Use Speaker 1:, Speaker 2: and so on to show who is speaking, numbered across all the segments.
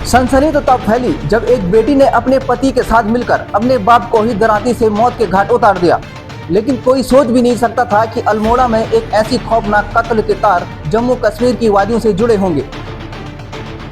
Speaker 1: सनसनी तो तब फैली जब एक बेटी ने अपने पति के साथ मिलकर अपने बाप को ही दरांती से मौत के घाट उतार दिया। लेकिन कोई सोच भी नहीं सकता था कि अल्मोड़ा में एक ऐसी खौफनाक कत्ल के तार जम्मू कश्मीर की वादियों से जुड़े होंगे।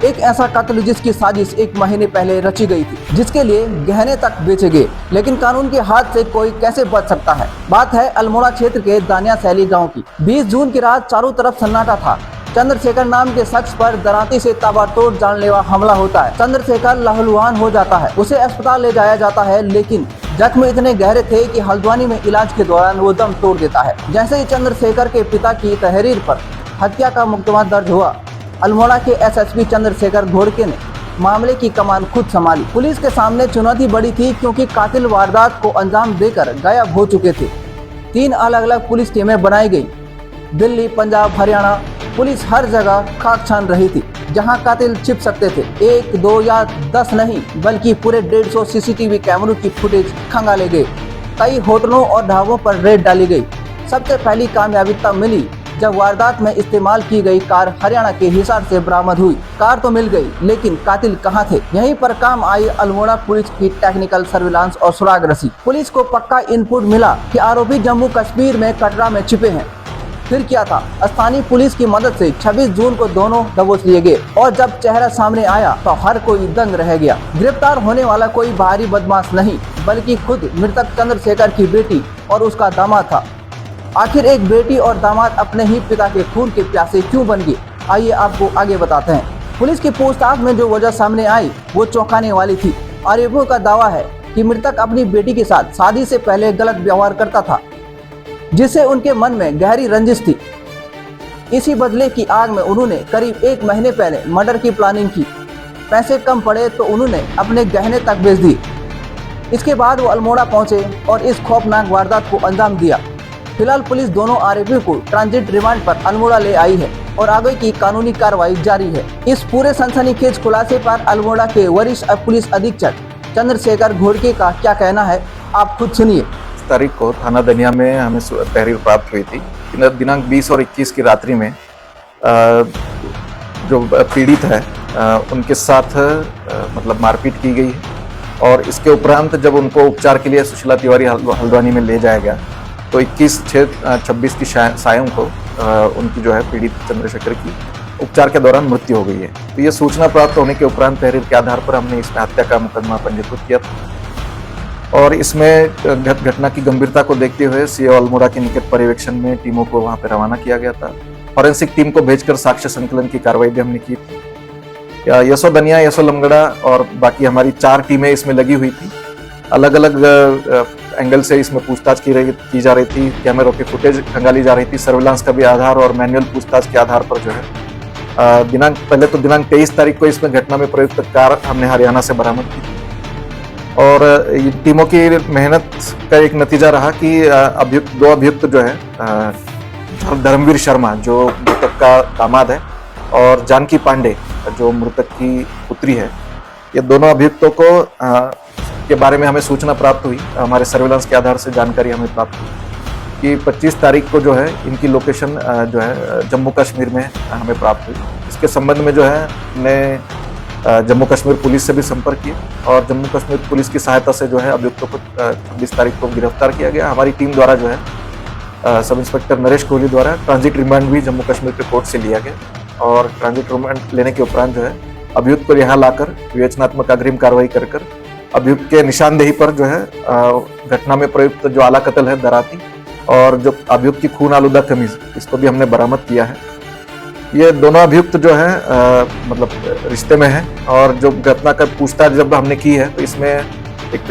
Speaker 1: एक ऐसा कत्ल जिसकी साजिश 1 महीने पहले रची गई थी, जिसके लिए गहने तक बेचे गए, लेकिन कानून के हाथ से कोई कैसे बच सकता है। बात है अल्मोड़ा क्षेत्र के दानिया सैली गाँव की। 20 जून की रात चारों तरफ सन्नाटा था। चंद्रशेखर नाम के शख्स पर दरांती से ताबड़तोड़ जानलेवा हमला होता है। चंद्रशेखर लहूलुहान हो जाता है, उसे अस्पताल ले जाया जाता है, लेकिन जख्म इतने गहरे थे कि हल्द्वानी में इलाज के दौरान वो दम तोड़ देता है। जैसे ही चंद्रशेखर के पिता की तहरीर पर हत्या का मुकदमा दर्ज हुआ, अल्मोड़ा के एसएसपी चंद्रशेखर घोड़के ने मामले की कमान खुद संभाली। पुलिस के सामने चुनौती बड़ी थी, क्योंकि कातिल वारदात को अंजाम देकर गायब हो चुके थे। 3 अलग अलग पुलिस टीमें बनाई गई। दिल्ली, पंजाब, हरियाणा पुलिस हर जगह खाक छान रही थी जहां कातिल छिप सकते थे। 1, 2 या 10 नहीं, बल्कि पूरे 150 सीसीटीवी कैमरों की फुटेज खंगाले गए। कई होटलों और ढाबों पर रेड डाली गई। सबसे पहली कामयाबी तब मिली जब वारदात में इस्तेमाल की गई कार हरियाणा के हिसार से बरामद हुई। कार तो मिल गई, लेकिन कातिल कहां थे? यहीं पर काम आई अल्मोड़ा पुलिस की टेक्निकल सर्विलांस और सुराग रसी। पुलिस को पक्का इनपुट मिला कि आरोपी जम्मू कश्मीर में कटरा में छिपे हैं। फिर क्या था? स्थानीय पुलिस की मदद से 26 जून को दोनों दबोच लिए गए, और जब चेहरा सामने आया तो हर कोई दंग रह गया। गिरफ्तार होने वाला कोई बाहरी बदमाश नहीं, बल्कि खुद मृतक चंद्रशेखर की बेटी और उसका दामाद था। आखिर एक बेटी और दामाद अपने ही पिता के खून के प्यासे क्यों बन गए? आइए आपको आगे बताते हैं। पुलिस की पूछताछ में जो वजह सामने आई वो चौंकाने वाली थी। आरोपियों का दावा है कि मृतक अपनी बेटी के साथ शादी से पहले गलत व्यवहार करता था, जिससे उनके मन में गहरी रंजिश थी। इसी बदले की आग में उन्होंने करीब 1 महीने पहले मर्डर की प्लानिंग की। पैसे कम पड़े तो उन्होंने अपने गहने तक बेच दिए। इसके बाद वो अल्मोड़ा पहुंचे और इस खौफनाक वारदात को अंजाम दिया। फिलहाल पुलिस दोनों आरोपियों को ट्रांजिट रिमांड पर अल्मोड़ा ले आई है और आगे की कानूनी कार्रवाई जारी है। इस पूरे सनसनीखेज खुलासे पर अल्मोड़ा के वरिष्ठ पुलिस अधीक्षक चंद्रशेखर घोड़के का क्या कहना है, आप खुद सुनिए।
Speaker 2: तारीख को थाना दनिया में हमें तहरीर प्राप्त हुई थी। दिनांक 20 और 21 की रात्रि में जो पीड़ित है उनके साथ मतलब मारपीट की गई है, और इसके उपरांत जब उनको उपचार के लिए सुशीला तिवारी हल्द्वानी में ले जाया गया तो 21/6/26 की सायं को उनकी जो है पीड़ित चंद्रशेखर की उपचार के दौरान मृत्यु हो गई है। तो ये सूचना प्राप्त होने के उपरांत तहरीर के आधार पर हमने इसमें हत्या का मुकदमा पंजीकृत किया था, और इसमें घटना की गंभीरता को देखते हुए सीओ अल्मोड़ा के निकट पर्यवेक्षण में टीमों को वहां पर रवाना किया गया था। फॉरेंसिक टीम को भेजकर साक्ष्य संकलन की कार्रवाई भी हमने की थी। यसो दनिया, यसो लमगड़ा और बाकी हमारी 4 टीमें इसमें लगी हुई थी। अलग अलग एंगल से इसमें पूछताछ की जा रही थी। कैमरों की फुटेज खंगाली जा रही थी। सर्विलांस का भी आधार और मैनुअल पूछताछ के आधार पर जो है दिनांक 23 तारीख को इसमें घटना में प्रयुक्त कार हमने हरियाणा से बरामद की थी, और टीमों की मेहनत का एक नतीजा रहा कि 2 अभियुक्त जो है धर्मवीर शर्मा जो मृतक का दामाद है और जानकी पांडे जो मृतक की पुत्री है, ये दोनों अभियुक्तों को के बारे में हमें सूचना प्राप्त हुई। हमारे सर्विलांस के आधार से जानकारी हमें प्राप्त हुई कि 25 तारीख को जो है इनकी लोकेशन जो है जम्मू कश्मीर में हमें प्राप्त हुई। इसके संबंध में जो है हमने जम्मू कश्मीर पुलिस से भी संपर्क किया, और जम्मू कश्मीर पुलिस की सहायता से जो है अभियुक्तों को 26 तारीख को गिरफ्तार किया गया। हमारी टीम द्वारा जो है सब इंस्पेक्टर नरेश कोहली द्वारा ट्रांजिट रिमांड भी जम्मू कश्मीर के कोर्ट से लिया गया, और ट्रांजिट रिमांड लेने के उपरांत जो है अभियुक्त को यहाँ लाकर विवेचनात्मक अग्रिम कार्रवाई कर अभियुक्त के निशानदेही पर जो है घटना में प्रयुक्त जो आला कत्ल है दराती, और जो अभियुक्त की खून आलूदा कमीज, इसको भी हमने बरामद किया है। ये दोनों अभियुक्त जो है मतलब रिश्ते में है, और जो घटना का पूछताछ जब हमने की है तो इसमें एक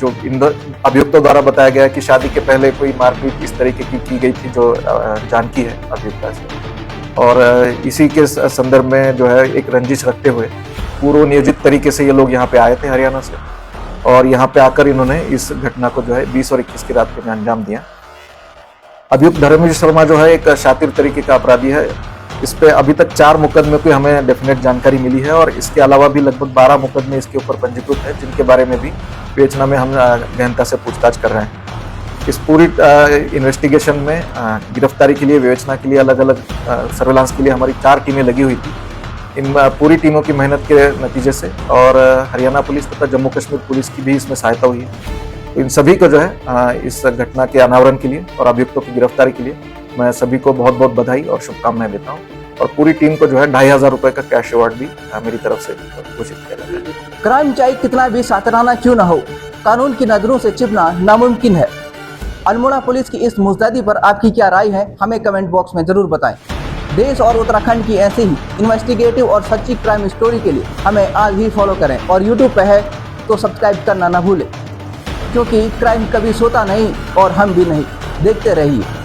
Speaker 2: जो इन अभियुक्तों द्वारा बताया गया है कि शादी के पहले कोई मारपीट इस तरीके की गई थी जो जानकी है अभियुक्ता से, और इसी के संदर्भ में जो है एक रंजिश रखते हुए पूर्व नियोजित तरीके से ये लोग यहाँ पे आए थे हरियाणा से, और यहाँ पे आकर इन्होंने इस घटना को जो है 20 और 21 की रात में अंजाम दिया। अभियुक्त धर्मवीर शर्मा जो है एक शातिर तरीके का अपराधी है। इस पे अभी तक 4 मुकदमे की हमें डेफिनेट जानकारी मिली है, और इसके अलावा भी लगभग 12 मुकदमे इसके ऊपर पंजीकृत है, जिनके बारे में भी विवेचना में हम गहनता से पूछताछ कर रहे हैं। इस पूरी इन्वेस्टिगेशन में गिरफ्तारी के लिए, विवेचना के लिए अलग अलग सर्विलांस के लिए हमारी 4 टीमें लगी हुई थी, इन पूरी टीमों की मेहनत के नतीजे से और हरियाणा पुलिस तथा जम्मू कश्मीर पुलिस की भी इसमें सहायता हुई है। तो इन सभी को जो है इस घटना के अनावरण के लिए और अभियुक्तों की गिरफ्तारी के लिए मैं सभी को बहुत बहुत बधाई और शुभकामनाएं देता हूँ। और पूरी टीम को जो है 2500 रुपए का कैश अवार्ड भी मेरी तरफ से घोषित किया जाता है।
Speaker 1: क्राइम चाहे कितना भी सातराना क्यों न हो, कानून की नजरों से छिपना नामुमकिन है। अल्मोड़ा पुलिस की इस मुस्तैदी पर आपकी क्या राय है, हमें कमेंट बॉक्स में जरूर बताएं। देश और उत्तराखंड की ऐसे ही इन्वेस्टिगेटिव और सच्ची क्राइम स्टोरी के लिए हमें आज ही फॉलो करें और यूट्यूब पे है तो सब्सक्राइब करना ना भूलें, क्योंकि क्राइम कभी सोता नहीं और हम भी नहीं। देखते रहिए।